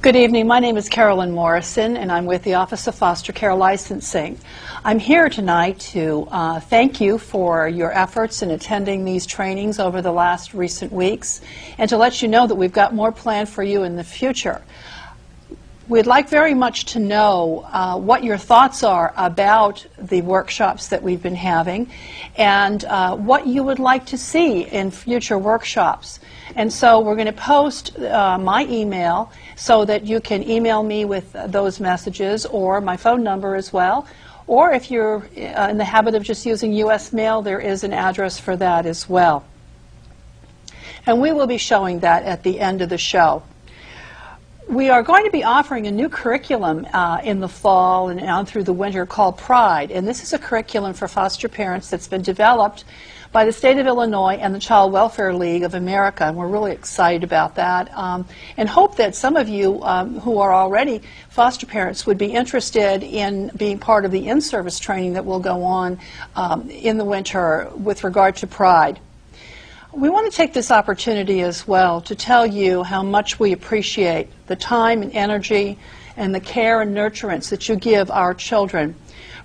Good evening. My name is Carolyn Morrison, and I'm with the Office of Foster Care Licensing. I'm here tonight to thank you for your efforts in attending these trainings over the last recent weeks, and to let you know that we've got more planned for you in the future. We'd like very much to know what your thoughts are about the workshops that we've been having and what you would like to see in future workshops. And so we're going to post my email so that you can email me with those messages, or my phone number as well. Or if you're in the habit of just using U.S. mail, there is an address for that as well. And we will be showing that at the end of the show. We are going to be offering a new curriculum in the fall and on through the winter called Pride. And this is a curriculum for foster parents that's been developed by the state of Illinois and the Child Welfare League of America. And we're really excited about that and hope that some of you who are already foster parents would be interested in being part of the in-service training that will go on in the winter with regard to Pride. We want to take this opportunity as well to tell you how much we appreciate the time and energy and the care and nurturance that you give our children.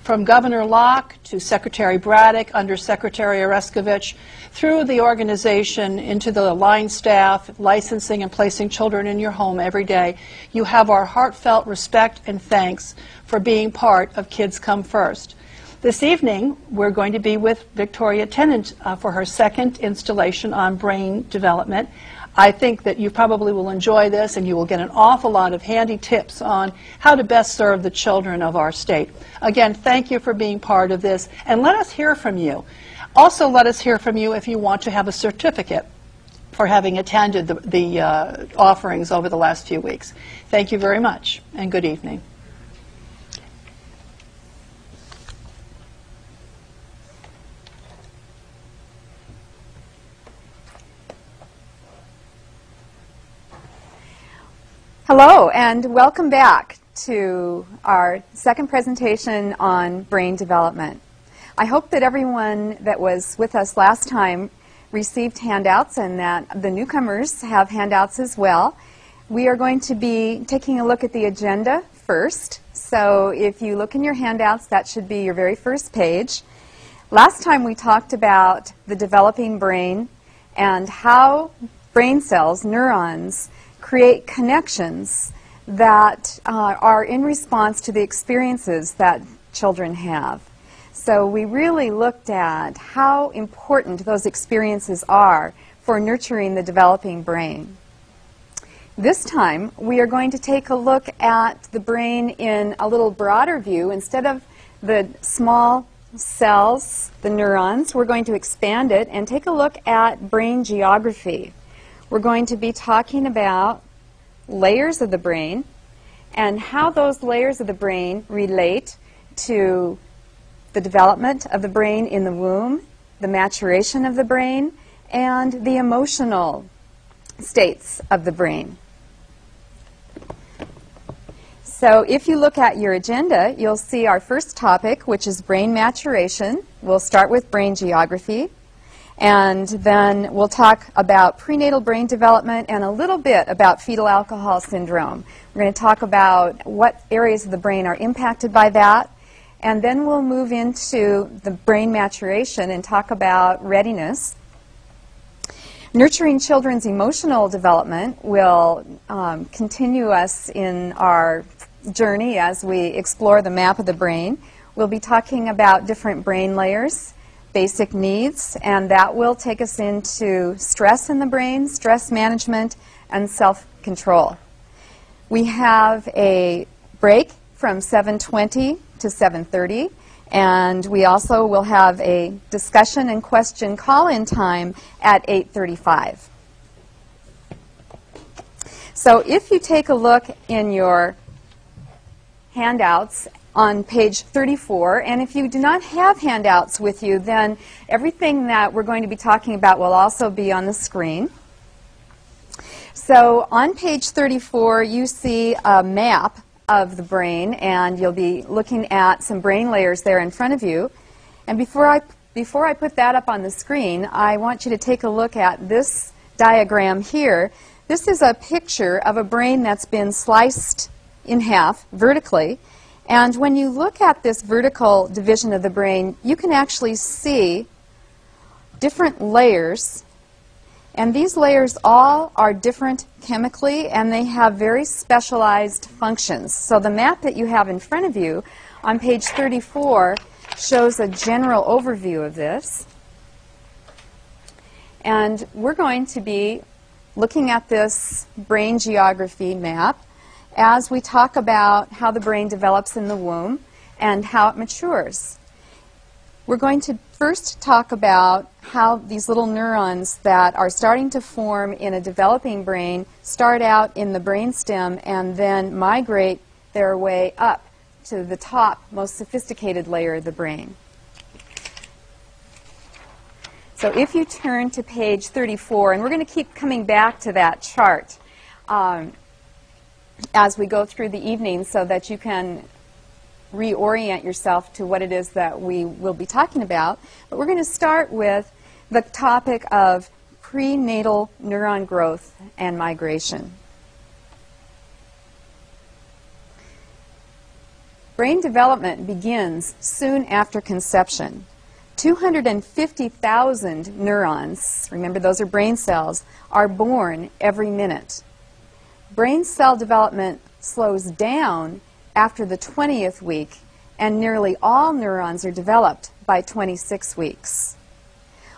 From Governor Locke to Secretary Braddock, Undersecretary Oreskovich, through the organization into the line staff, licensing and placing children in your home every day, you have our heartfelt respect and thanks for being part of Kids Come First. This evening, we're going to be with Victoria Tennant for her second installation on brain development. I think that you probably will enjoy this, and you will get an awful lot of handy tips on how to best serve the children of our state. Again, thank you for being part of this, and let us hear from you. Also, let us hear from you if you want to have a certificate for having attended the offerings over the last few weeks. Thank you very much, and good evening. Hello, and welcome back to our second presentation on brain development. I hope that everyone that was with us last time received handouts and that the newcomers have handouts as well. We are going to be taking a look at the agenda first. So if you look in your handouts, that should be your very first page. Last time we talked about the developing brain and how brain cells, neurons, create connections that are in response to the experiences that children have. So we really looked at how important those experiences are for nurturing the developing brain. This time, we are going to take a look at the brain in a little broader view. Instead of the small cells, the neurons, we're going to expand it and take a look at brain geography. We're going to be talking about layers of the brain and how those layers of the brain relate to the development of the brain in the womb, the maturation of the brain, and the emotional states of the brain. So if you look at your agenda, you'll see our first topic, which is brain maturation. We'll start with brain geography. And then we'll talk about prenatal brain development and a little bit about fetal alcohol syndrome. We're going to talk about what areas of the brain are impacted by that. And then we'll move into the brain maturation and talk about readiness. Nurturing children's emotional development will continue us in our journey as we explore the map of the brain. We'll be talking about different brain layers, basic needs, and that will take us into stress in the brain, stress management, and self-control. We have a break from 7:20 to 7:30, and we also will have a discussion and question call-in time at 8:35. So if you take a look in your handouts on page 34, and if you do not have handouts with you, then everything that we're going to be talking about will also be on the screen. So on page 34, you see a map of the brain, and you'll be looking at some brain layers there in front of you. And before I put that up on the screen, I want you to take a look at this diagram here. This is a picture of a brain that's been sliced in half vertically. And when you look at this vertical division of the brain, you can actually see different layers. And these layers all are different chemically, and they have very specialized functions. So the map that you have in front of you on page 34 shows a general overview of this. And we're going to be looking at this brain geography map as we talk about how the brain develops in the womb and how it matures. We're going to first talk about how these little neurons that are starting to form in a developing brain start out in the brainstem and then migrate their way up to the top, most sophisticated layer of the brain. So if you turn to page 34, and we're going to keep coming back to that chart as we go through the evening so that you can reorient yourself to what it is that we will be talking about. But we're going to start with the topic of prenatal neuron growth and migration. Brain development begins soon after conception. 250,000 neurons, remember those are brain cells, are born every minute. Brain cell development slows down after the 20th week, and nearly all neurons are developed by 26 weeks.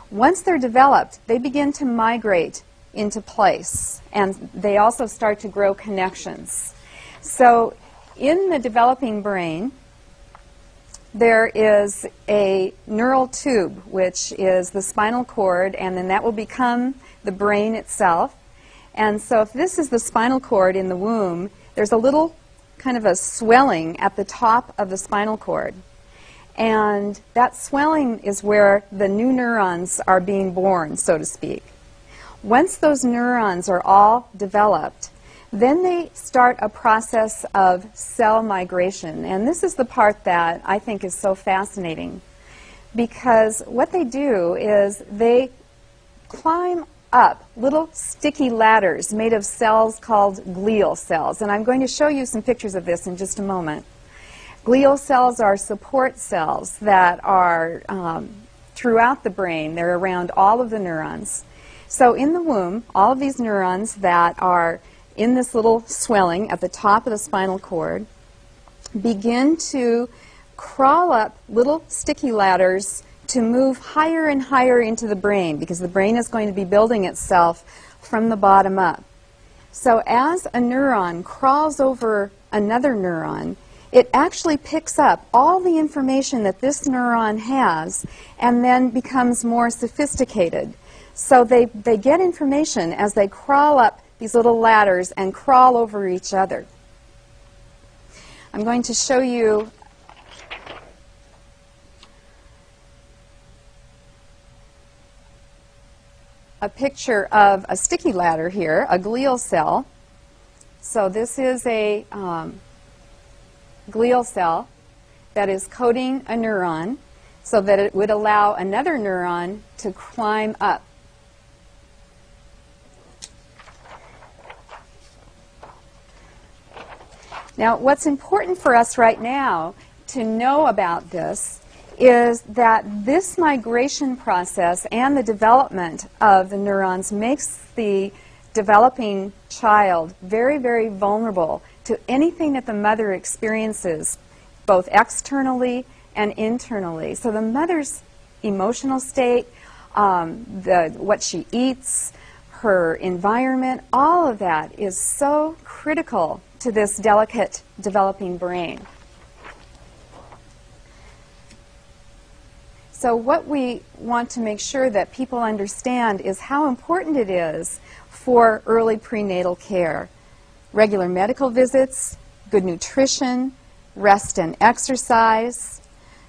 Once they're developed, they begin to migrate into place, and they also start to grow connections. So in the developing brain, there is a neural tube, which is the spinal cord, and then that will become the brain itself. And so if this is the spinal cord in the womb, there's a little kind of a swelling at the top of the spinal cord. And that swelling is where the new neurons are being born, so to speak. Once those neurons are all developed, then they start a process of cell migration. And this is the part that I think is so fascinating, because what they do is they climb up little sticky ladders made of cells called glial cells. And I'm going to show you some pictures of this in just a moment. Glial cells are support cells that are throughout the brain. They're around all of the neurons. So in the womb, all of these neurons that are in this little swelling at the top of the spinal cord begin to crawl up little sticky ladders to move higher and higher into the brain, because the brain is going to be building itself from the bottom up. So as a neuron crawls over another neuron, it actually picks up all the information that this neuron has and then becomes more sophisticated. So they get information as they crawl up these little ladders and crawl over each other. I'm going to show you a picture of a sticky ladder here, a glial cell. So this is a glial cell that is coating a neuron so that it would allow another neuron to climb up. Now, what's important for us right now to know about this is that this migration process and the development of the neurons makes the developing child very, very vulnerable to anything that the mother experiences, both externally and internally. So the mother's emotional state, what she eats, her environment, all of that is so critical to this delicate developing brain. So what we want to make sure that people understand is how important it is for early prenatal care. Regular medical visits, good nutrition, rest and exercise,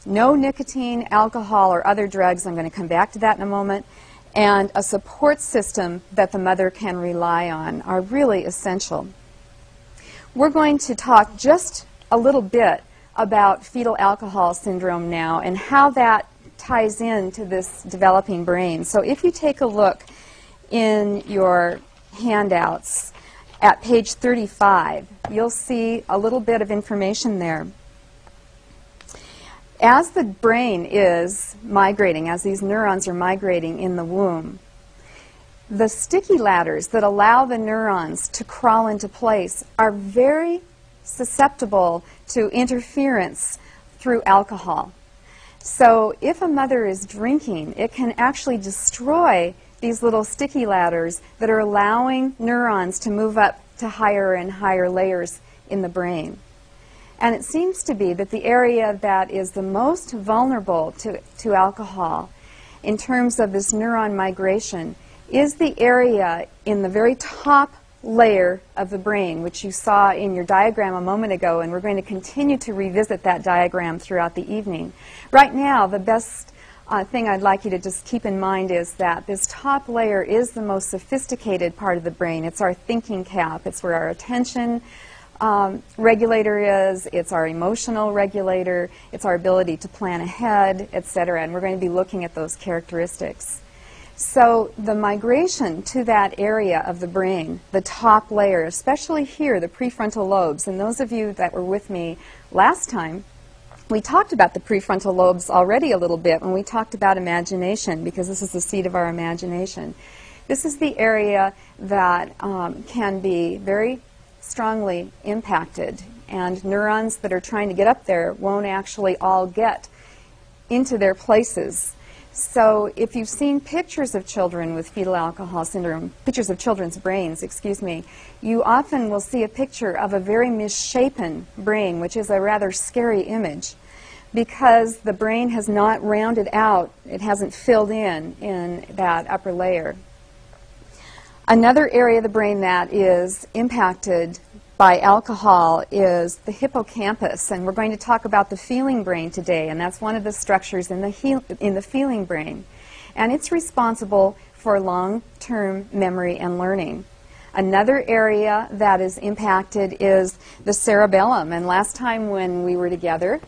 no nicotine, alcohol, or other drugs. I'm going to come back to that in a moment. And a support system that the mother can rely on are really essential. We're going to talk just a little bit about fetal alcohol syndrome now and how that ties into this developing brain. So if you take a look in your handouts at page 35. You'll see a little bit of information there. As the brain is migrating, as these neurons are migrating in the womb, the sticky ladders that allow the neurons to crawl into place are very susceptible to interference through alcohol. So if a mother is drinking, it can actually destroy these little sticky ladders that are allowing neurons to move up to higher and higher layers in the brain. And it seems to be that the area that is the most vulnerable to alcohol in terms of this neuron migration is the area in the very top layer of the brain, which you saw in your diagram a moment ago, and we're going to continue to revisit that diagram throughout the evening. Right now, the best thing I'd like you to just keep in mind is that this top layer is the most sophisticated part of the brain. It's our thinking cap. It's where our attention regulator is. It's our emotional regulator. It's our ability to plan ahead, etc. And we're going to be looking at those characteristics. So the migration to that area of the brain, the top layer, especially here, the prefrontal lobes, and those of you that were with me last time, we talked about the prefrontal lobes already a little bit when we talked about imagination, because this is the seat of our imagination. This is the area that can be very strongly impacted, and neurons that are trying to get up there won't actually all get into their places. So if you've seen pictures of children with fetal alcohol syndrome, pictures of children's brains, excuse me, you often will see a picture of a very misshapen brain, which is a rather scary image, because the brain has not rounded out, it hasn't filled in that upper layer. Another area of the brain that is impacted by alcohol is the hippocampus, and we're going to talk about the feeling brain today, and that's one of the structures in the feeling brain, and it's responsible for long-term memory and learning. Another area that is impacted is the cerebellum, and last time when we were together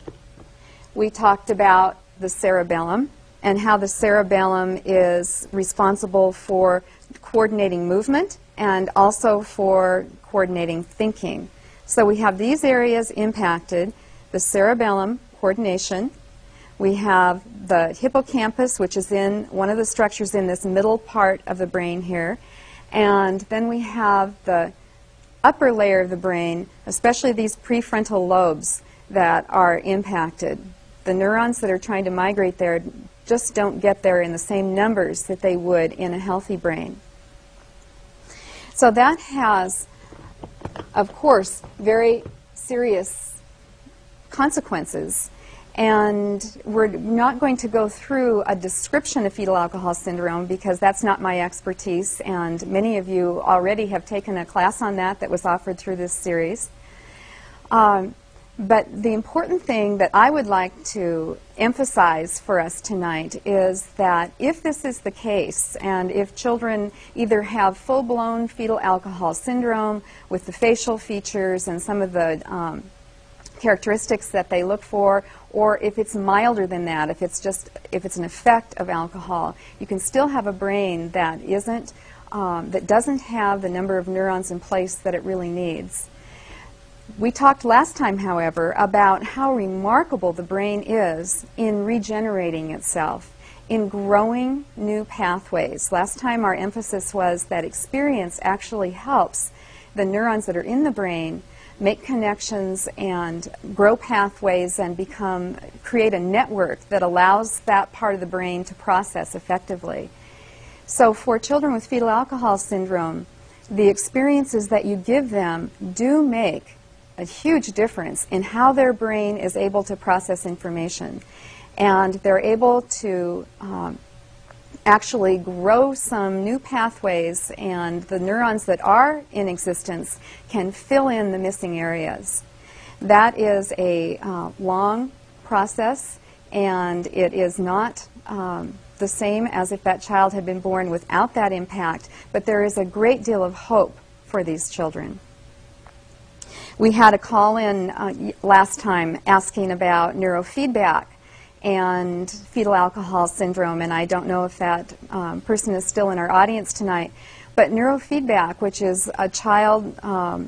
we talked about the cerebellum and how the cerebellum is responsible for coordinating movement and also for coordinating thinking. So we have these areas impacted: the cerebellum, coordination. We have the hippocampus, which is in one of the structures in this middle part of the brain here. And then we have the upper layer of the brain, especially these prefrontal lobes that are impacted. The neurons that are trying to migrate there just don't get there in the same numbers that they would in a healthy brain. So that has, of course, very serious consequences. And we're not going to go through a description of fetal alcohol syndrome because that's not my expertise, and many of you already have taken a class on that was offered through this series. But the important thing that I would like to emphasize for us tonight is that if this is the case, and if children either have full-blown fetal alcohol syndrome with the facial features and some of the characteristics that they look for, or if it's milder than that, if it's an effect of alcohol, you can still have a brain that that doesn't have the number of neurons in place that it really needs. We talked last time, however, about how remarkable the brain is in regenerating itself, in growing new pathways. Last time our emphasis was that experience actually helps the neurons that are in the brain make connections and grow pathways and create a network that allows that part of the brain to process effectively. So for children with fetal alcohol syndrome, the experiences that you give them do make a huge difference in how their brain is able to process information. And they're able to actually grow some new pathways, and the neurons that are in existence can fill in the missing areas. That is a long process, and it is not the same as if that child had been born without that impact, but there is a great deal of hope for these children. We had a call-in last time asking about neurofeedback and fetal alcohol syndrome, and I don't know if that person is still in our audience tonight, But neurofeedback, which is a child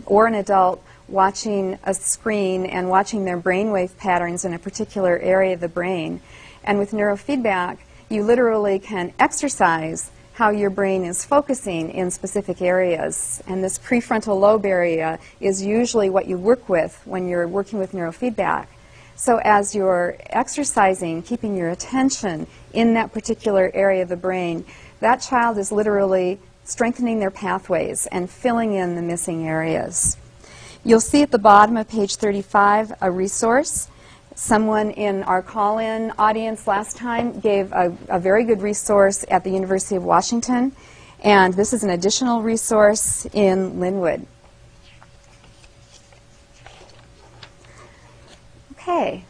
or an adult watching a screen and watching their brainwave patterns in a particular area of the brain. And with neurofeedback, you literally can exercise how your brain is focusing in specific areas. And this prefrontal lobe area is usually what you work with when you're working with neurofeedback. So as you're exercising, keeping your attention in that particular area of the brain, that child is literally strengthening their pathways and filling in the missing areas. You'll see at the bottom of page 35 a resource. Someone in our call-in audience last time gave a very good resource at the University of Washington, and this is an additional resource in Linwood. Okay.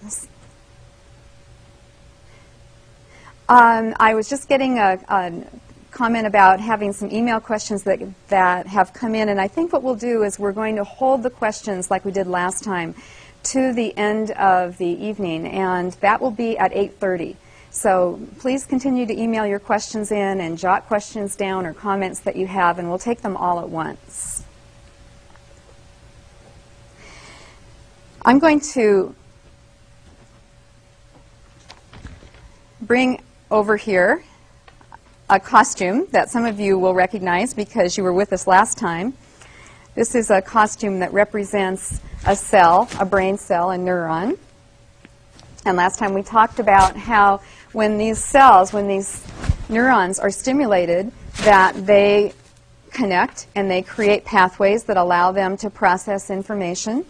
I was just getting a comment about having some email questions that have come in, and I think what we'll do is we're going to hold the questions like we did last time to the end of the evening, and that will be at 8:30. So please continue to email your questions in and jot questions down or comments that you have, and we'll take them all at once. I'm going to bring over here a costume that some of you will recognize because you were with us last time. This is a costume that represents a cell, a brain cell, a neuron. And last time we talked about how when these cells, when these neurons are stimulated, that they connect and they create pathways that allow them to process information.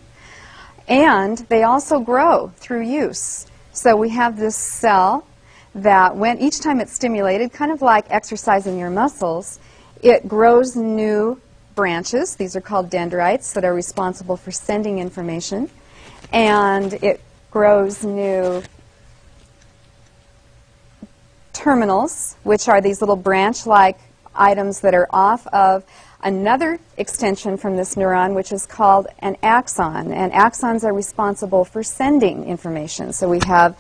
And they also grow through use. So we have this cell that when each time it's stimulated, kind of like exercising your muscles, it grows new branches. These are called dendrites that are responsible for sending information. And it grows new terminals, which are these little branch-like items that are off of another extension from this neuron, which is called an axon. And axons are responsible for sending information. So we have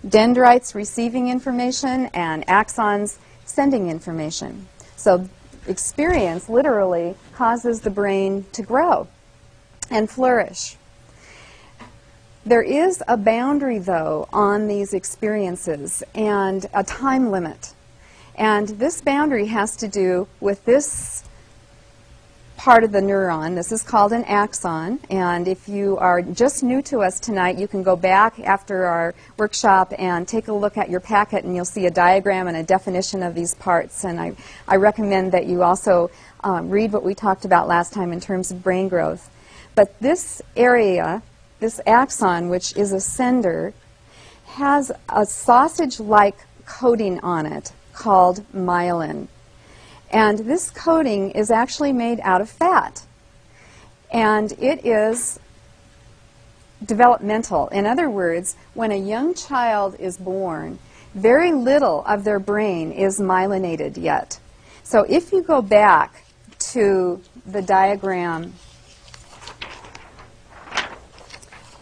dendrites receiving information and axons sending information. So experience literally causes the brain to grow and flourish. There is a boundary, though, on these experiences and a time limit. And this boundary has to do with this part of the neuron. This is called an axon, and if you are just new to us tonight, you can go back after our workshop and take a look at your packet, and you'll see a diagram and a definition of these parts. And I recommend that you also read what we talked about last time in terms of brain growth. But this area, this axon, which is a sender, has a sausage-like coating on it called myelin. And this coating is actually made out of fat. And it is developmental. In other words, when a young child is born, very little of their brain is myelinated yet. So if you go back to the diagram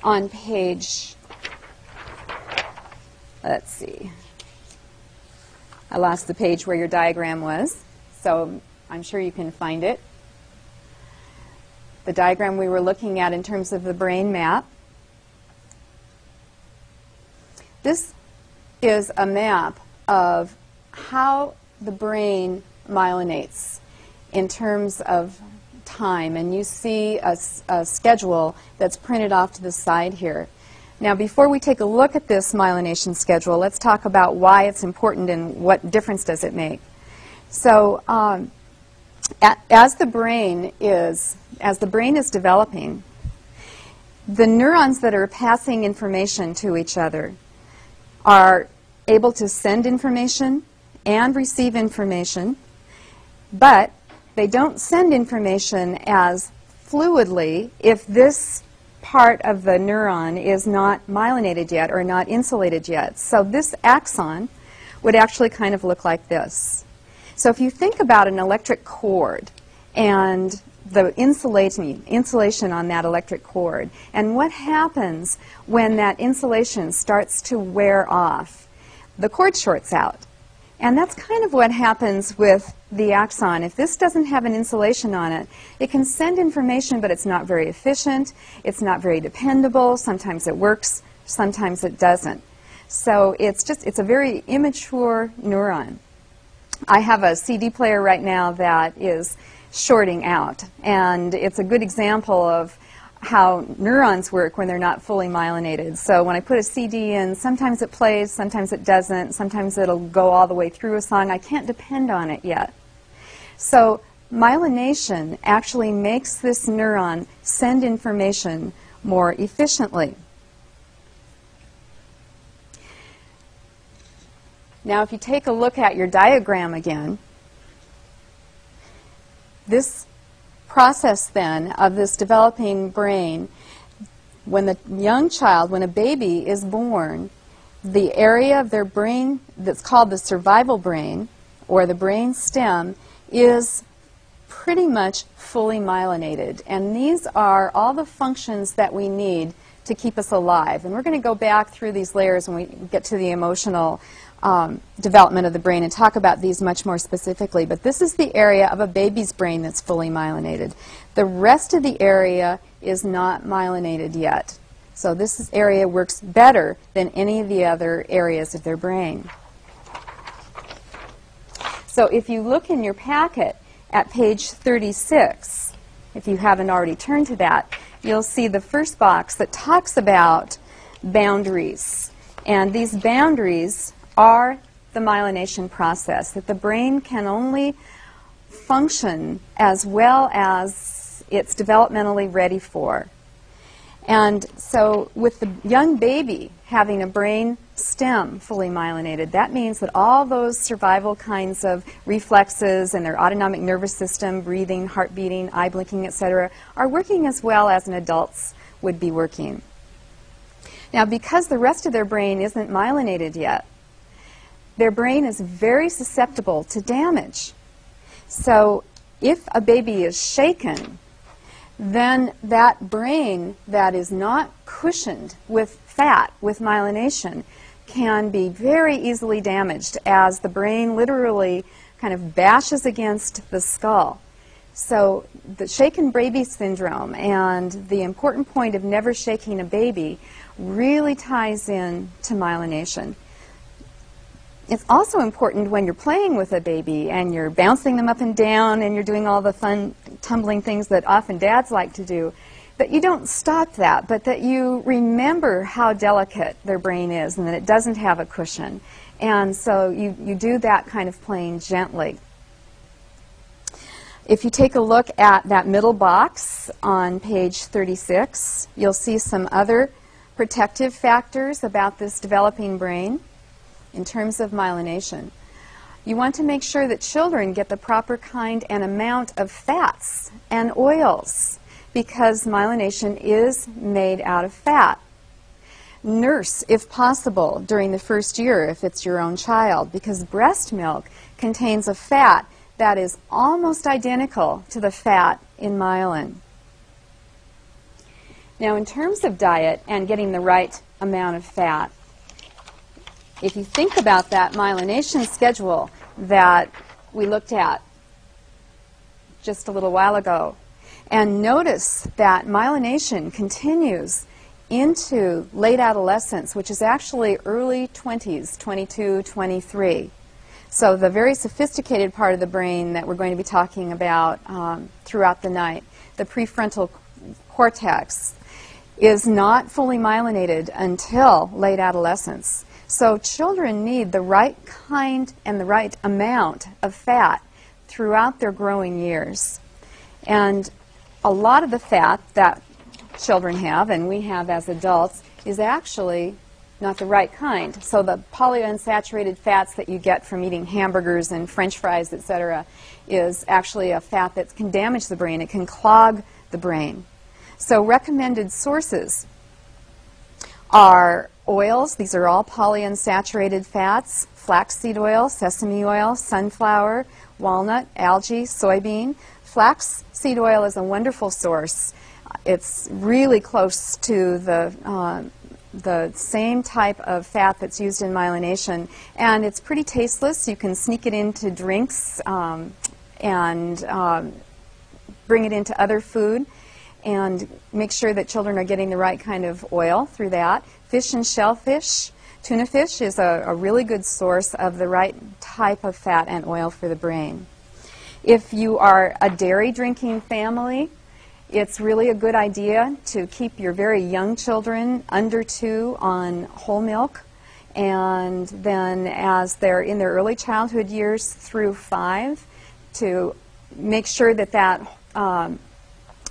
on page, let's see, I lost the page where your diagram was. So I'm sure you can find it. The diagram we were looking at in terms of the brain map. This is a map of how the brain myelinates in terms of time. And you see a schedule that's printed off to the side here. Now, before we take a look at this myelination schedule, let's talk about why it's important and what difference does it make. So as the brain is developing, the neurons that are passing information to each other are able to send information and receive information, but they don't send information as fluidly if this part of the neuron is not myelinated yet or not insulated yet. So this axon would actually kind of look like this. So if you think about an electric cord and the insulation on that electric cord, and what happens when that insulation starts to wear off, the cord shorts out. And that's kind of what happens with the axon. If this doesn't have an insulation on it, it can send information, but it's not very efficient, it's not very dependable, sometimes it works, sometimes it doesn't. So it's a very immature neuron. I have a CD player right now that is shorting out, and it's a good example of how neurons work when they're not fully myelinated. So when I put a CD in, sometimes it plays, sometimes it doesn't, sometimes it'll go all the way through a song. I can't depend on it yet. So myelination actually makes this neuron send information more efficiently. Now if you take a look at your diagram again, this process then of this developing brain, when the young child, when a baby is born, the area of their brain that's called the survival brain, or the brain stem, is pretty much fully myelinated. And these are all the functions that we need to keep us alive. And we're going to go back through these layers when we get to the emotional development of the brain and talk about these much more specifically. But this is the area of a baby's brain that's fully myelinated. The rest of the area is not myelinated yet. So this area works better than any of the other areas of their brain. So if you look in your packet at page 36, if you haven't already turned to that, you'll see the first box that talks about boundaries. And these boundaries are the myelination process, that the brain can only function as well as it's developmentally ready for. And so with the young baby having a brain stem fully myelinated, that means that all those survival kinds of reflexes and their autonomic nervous system, breathing, heart beating, eye blinking, etc., are working as well as an adult's would be working. Now, because the rest of their brain isn't myelinated yet, their brain is very susceptible to damage. So if a baby is shaken, then that brain that is not cushioned with fat, with myelination, can be very easily damaged as the brain literally kind of bashes against the skull. So the shaken baby syndrome and the important point of never shaking a baby really ties in to myelination. It's also important when you're playing with a baby and you're bouncing them up and down and you're doing all the fun tumbling things that often dads like to do, that you don't stop that, but that you remember how delicate their brain is and that it doesn't have a cushion. And so you do that kind of playing gently. If you take a look at that middle box on page 36, you'll see some other protective factors about this developing brain in terms of myelination. You want to make sure that children get the proper kind and amount of fats and oils because myelination is made out of fat. Nurse, if possible, during the first year if it's your own child, because breast milk contains a fat that is almost identical to the fat in myelin. Now, in terms of diet and getting the right amount of fat, if you think about that myelination schedule that we looked at just a little while ago, and notice that myelination continues into late adolescence, which is actually early 20s, 22, 23. So the very sophisticated part of the brain that we're going to be talking about throughout the night, the prefrontal cortex, is not fully myelinated until late adolescence. So children need the right kind and the right amount of fat throughout their growing years. And a lot of the fat that children have, and we have as adults, is actually not the right kind. So the polyunsaturated fats that you get from eating hamburgers and French fries, etc., is actually a fat that can damage the brain. It can clog the brain. So recommended sources are oils. These are all polyunsaturated fats: flaxseed oil, sesame oil, sunflower, walnut, algae, soybean. Flaxseed oil is a wonderful source. It's really close to the the same type of fat that's used in myelination, and it's pretty tasteless. You can sneak it into drinks and bring it into other food, and make sure that children are getting the right kind of oil through that. Fish and shellfish. Tuna fish is a really good source of the right type of fat and oil for the brain. If you are a dairy drinking family, it's really a good idea to keep your very young children under 2 on whole milk, and then as they're in their early childhood years through 5, to make sure that that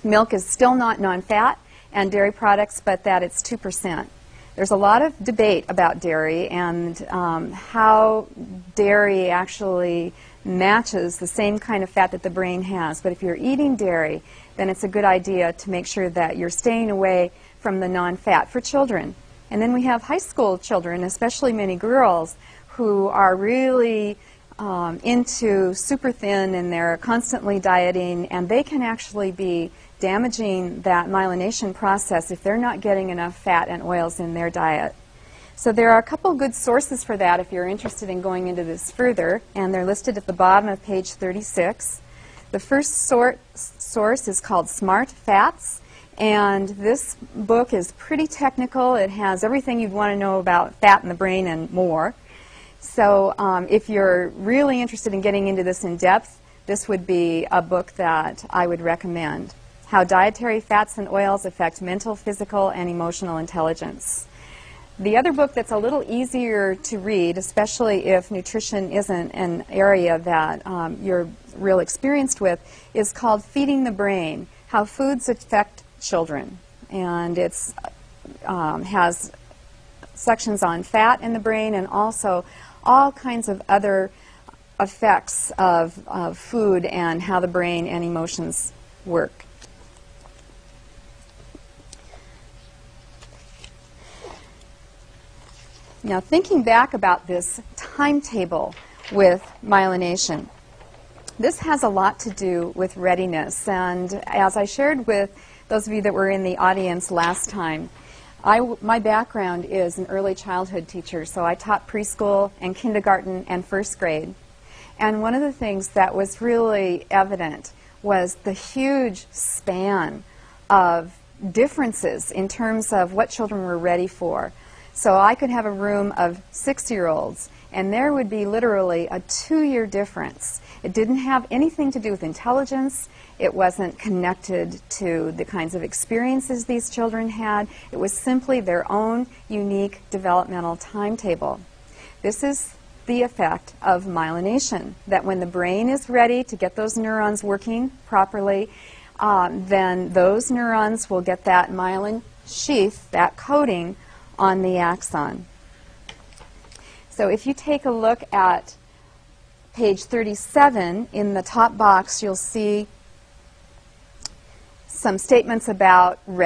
milk is still not non-fat and dairy products, but that it's 2%. There's a lot of debate about dairy and how dairy actually matches the same kind of fat that the brain has. But if you're eating dairy, then it's a good idea to make sure that you're staying away from the non-fat for children. And then we have high school children, especially many girls, who are really into super thin and they're constantly dieting, and they can actually be damaging that myelination process if they're not getting enough fat and oils in their diet. So there are a couple good sources for that if you're interested in going into this further, and they're listed at the bottom of page 36. The first source is called Smart Fats, and this book is pretty technical. It has everything you'd want to know about fat in the brain and more. So if you're really interested in getting into this in depth, this would be a book that I would recommend. How Dietary Fats and Oils Affect Mental, Physical, and Emotional Intelligence. The other book that's a little easier to read, especially if nutrition isn't an area that you're real experienced with, is called Feeding the Brain, How Foods Affect Children. And it has sections on fat in the brain and also all kinds of other effects of food and how the brain and emotions work. Now, thinking back about this timetable with myelination, this has a lot to do with readiness. And as I shared with those of you that were in the audience last time, my background is an early childhood teacher, so I taught preschool and kindergarten and first grade. And one of the things that was really evident was the huge span of differences in terms of what children were ready for. So I could have a room of 6-year-olds, and there would be literally a 2-year difference. It didn't have anything to do with intelligence. It wasn't connected to the kinds of experiences these children had. It was simply their own unique developmental timetable. This is the effect of myelination, that when the brain is ready to get those neurons working properly, then those neurons will get that myelin sheath, that coating, on the axon. So if you take a look at page 37, in the top box you'll see some statements about readiness.